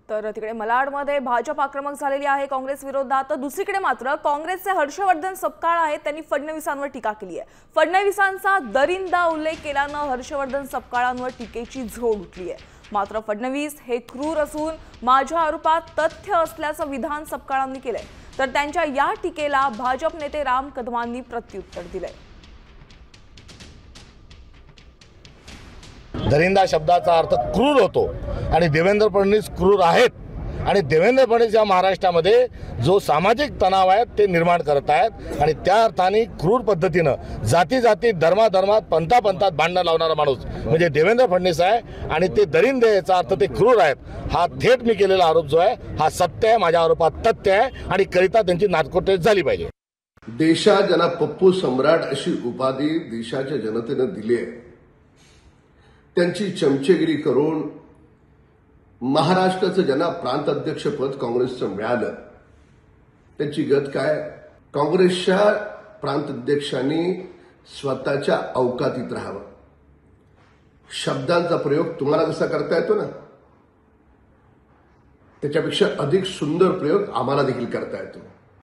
तर तिकडे malaडमध्ये भाजप आक्रमक झालेली आहे काँग्रेस विरोधात। तर दुसरीकडे मात्र काँग्रेसचे हर्षवर्धन सपकाळ आहेत, त्यांनी फडणवीसांवर टीका केली आहे। फडणवीसांचा दरिंदा उल्लेख केल्यानं हर्षवर्धन सपकाळांवर टीकेची झोड उठली आहे। मात्र फडणवीस हे क्रूर असून माझ्या आरोपात तथ्य असल्याचं विधान सपकाळांनी केलंय। तर त्यांच्या या टीकेला भाजप नेते राम कदमांनी प्रत्युत्तर दिलंय। दरिंदा शब्दाचा अर्थ क्रूर होतो आणि देवेंद्र फडणवीस क्रूर आहेत आणि देवेंद्र फडणवीस या महाराष्ट्रामध्ये जो सामाजिक तणाव आहे ते निर्माण करत आहेत आणि त्या अर्थाने क्रूर पद्धतीनं जाती जाती धर्मात पंथात भांडणं लावणारा माणूस म्हणजे देवेंद्र फडणवीस आहे आणि ते दरिंदे याचा अर्थ ते क्रूर आहेत। हा थेट मी केलेला आरोप जो आहे हा सत्य आहे, माझ्या आरोपात तथ्य आहे आणि करिता त्यांची नाटकोटे झाली पाहिजे। देशा ज्यांना पप्पू सम्राट अशी उपाधी देशाच्या जनतेने दिली आहे त्यांची चमचेगिरी करून महाराष्ट्राचं ज्यांना प्रांत अध्यक्षपद काँग्रेसचं मिळालं त्याची गत काय? काँग्रेसच्या प्रांत अध्यक्षांनी स्वतःच्या अवकातीत राहावं। शब्दांचा प्रयोग तुम्हाला कसा करता येतो ना त्याच्यापेक्षा अधिक सुंदर प्रयोग आम्हाला देखील करता येतो।